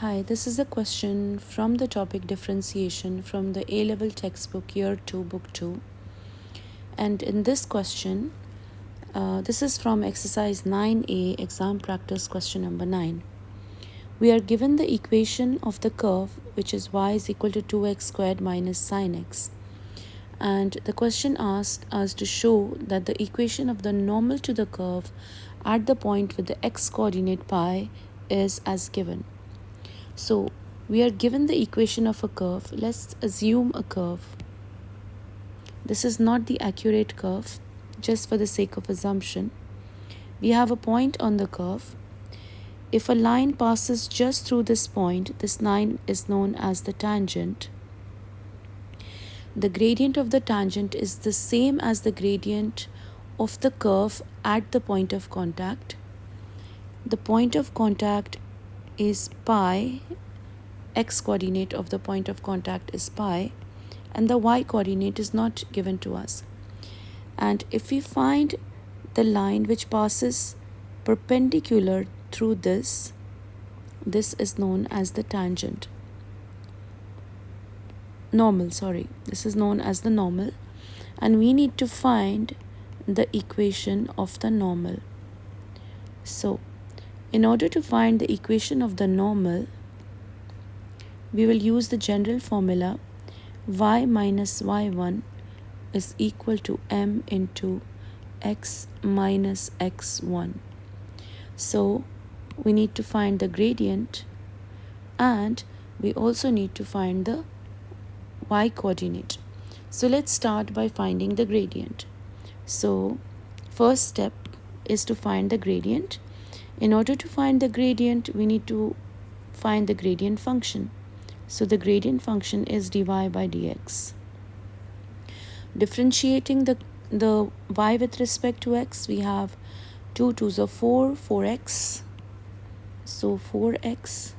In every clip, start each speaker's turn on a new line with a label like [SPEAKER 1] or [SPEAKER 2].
[SPEAKER 1] Hi, this is a question from the topic differentiation from the A-level textbook year 2 book 2. And in this question, this is from exercise 9A exam practice question number 9. We are given the equation of the curve which is y is equal to 2x squared minus sine x. And the question asked us to show that the equation of the normal to the curve at the point with the x coordinate pi is as given. So we are given the equation of a curve. Let's assume a curve. This is not the accurate curve, just for the sake of assumption. We have a point on the curve. If a line passes just through this point, this line is known as the tangent. The gradient of the tangent is the same as the gradient of the curve at the point of contact. The point of contact is pi. X coordinate of the point of contact is pi, and the y coordinate is not given to us. And if we find the line which passes perpendicular through this is known as the tangent. This is known as the normal, and we need to find the equation of the normal. So in order to find the equation of the normal, we will use the general formula y minus y1 is equal to m into x minus x1. So we need to find the gradient, and we also need to find the y coordinate. So let's start by finding the gradient. So first step is to find the gradient. In order to find the gradient, we need to find the gradient function. So the gradient function is dy by dx. Differentiating the y with respect to x, we have 2 2s are 4x. So 4x,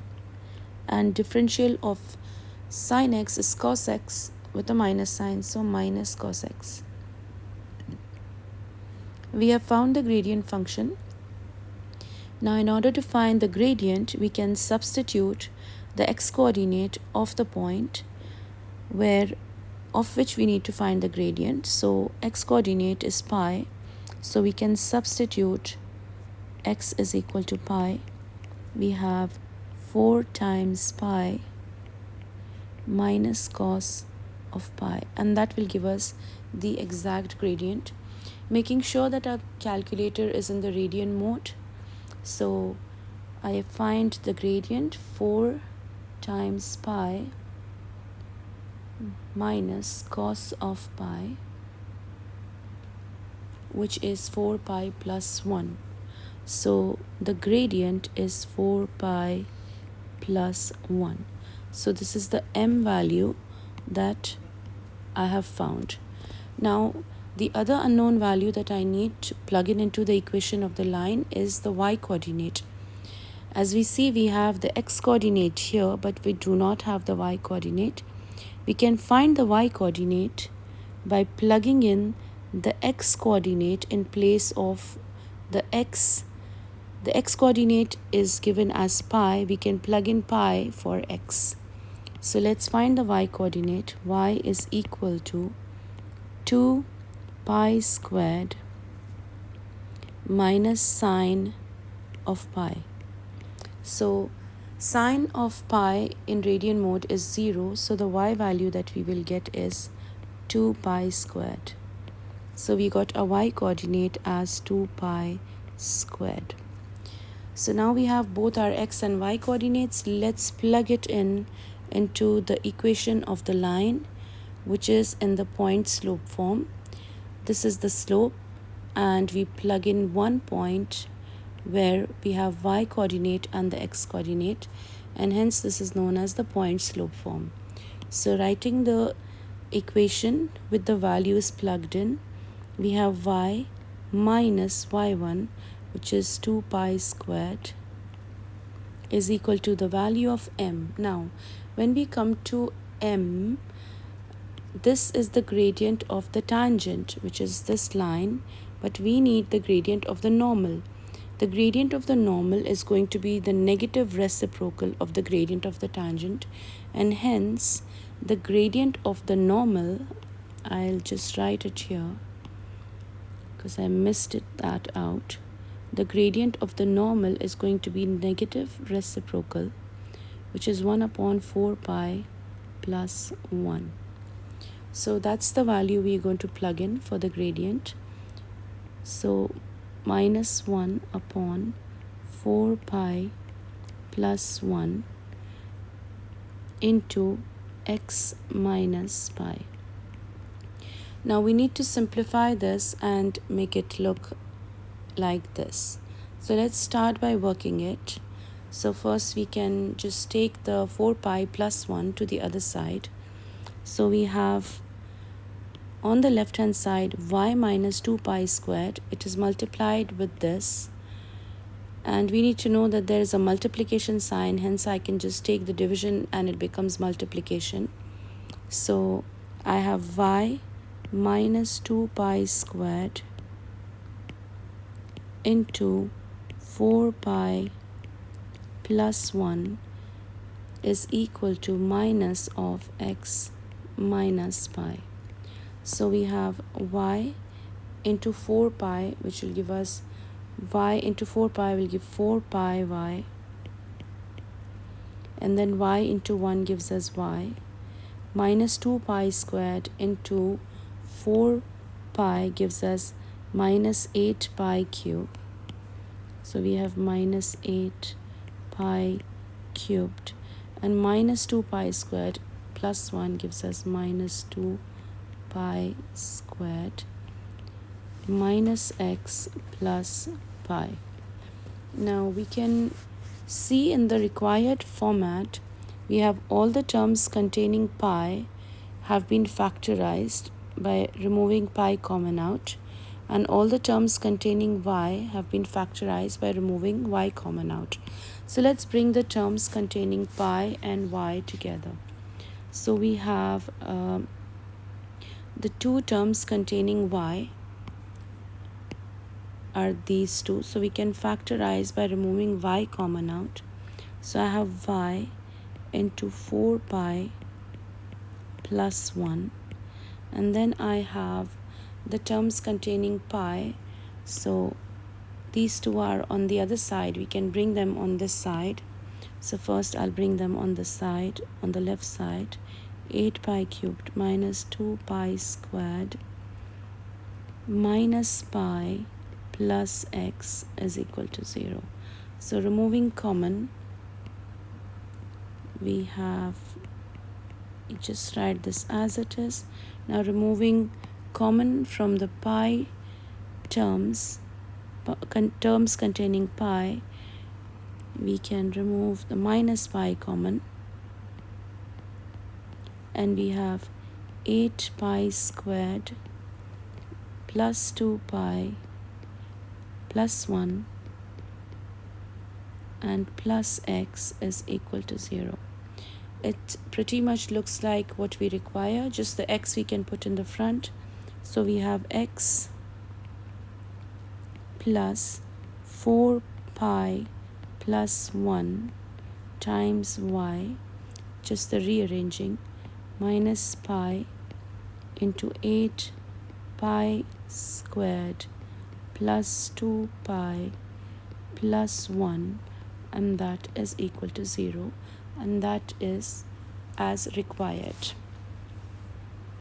[SPEAKER 1] and differential of sine x is cos x with a minus sign, so minus cos x. We have found the gradient function. Now in order to find the gradient, we can substitute the x coordinate of the point of which we need to find the gradient. So x coordinate is pi, so we can substitute x is equal to pi. We have 4 times pi minus cos of pi, and that will give us the exact gradient, making sure that our calculator is in the radian mode. So I find the gradient 4 times pi minus cos of pi, which is 4 pi plus 1. So the gradient is 4 pi plus 1. So this is the m value that I have found. Now the other unknown value that I need to plug in into the equation of the line is the y coordinate. As we see, we have the x coordinate here, but we do not have the y coordinate. We can find the y coordinate by plugging in the x coordinate in place of the x. The x coordinate is given as pi. We can plug in pi for x. So let's find the y coordinate. Y is equal to 2 pi squared minus sine of pi. So sine of pi in radian mode is 0, so the y value that we will get is 2 pi squared. So we got a y coordinate as 2 pi squared. So now we have both our x and y coordinates. Let's plug it into the equation of the line, which is in the point slope form. This is the slope, and we plug in one point where we have y coordinate and the x coordinate, and hence this is known as the point slope form. So writing the equation with the values plugged in, we have y minus y1, which is 2 pi squared, is equal to the value of m. Now when we come to m, this is the gradient of the tangent, which is this line, but we need the gradient of the normal. the gradient of the normal is going to be the negative reciprocal of the gradient of the tangent, and hence the gradient of the normal, I'll just write it here because I missed that out. The gradient of the normal is going to be negative reciprocal, which is 1 upon 4 pi plus 1. So that's the value we're going to plug in for the gradient. So minus 1 upon 4 pi plus 1 into x minus pi. Now we need to simplify this and make it look like this. So let's start by working it. So first we can just take the 4 pi plus 1 to the other side. So we have on the left hand side y minus 2 pi squared. It is multiplied with this, and we need to know that there is a multiplication sign, hence I can just take the division and it becomes multiplication. So I have y minus 2 pi squared into 4 pi plus 1 is equal to minus of x minus pi. So we have y into 4 pi, which will give us y into 4 pi will give 4 pi y, and then y into 1 gives us y, minus 2 pi squared into 4 pi gives us minus 8 pi cubed. So we have minus 8 pi cubed, and minus 2 pi squared plus 1 gives us minus 2 pi squared minus x plus pi. Now we can see in the required format, we have all the terms containing pi have been factorized by removing pi common out, and all the terms containing y have been factorized by removing y common out. So let's bring the terms containing pi and y together. So we have the two terms containing y are these two, so we can factorize by removing y common out. So I have y into 4 pi plus 1, and then I have the terms containing pi. So these two are on the other side, we can bring them on this side. So first I'll bring them on the side, on the left side. 8 pi cubed minus 2 pi squared minus pi plus x is equal to 0. So removing common, we have, just write this as it is. Now removing common from the pi terms containing pi, we can remove the minus pi common, and we have 8 pi squared plus 2 pi plus 1 and plus x is equal to 0. It pretty much looks like what we require, just the x we can put in the front. So we have x plus 4 pi plus 1 times y, just the rearranging, minus pi into 8 pi squared plus 2 pi plus 1, and that is equal to 0, and that is as required.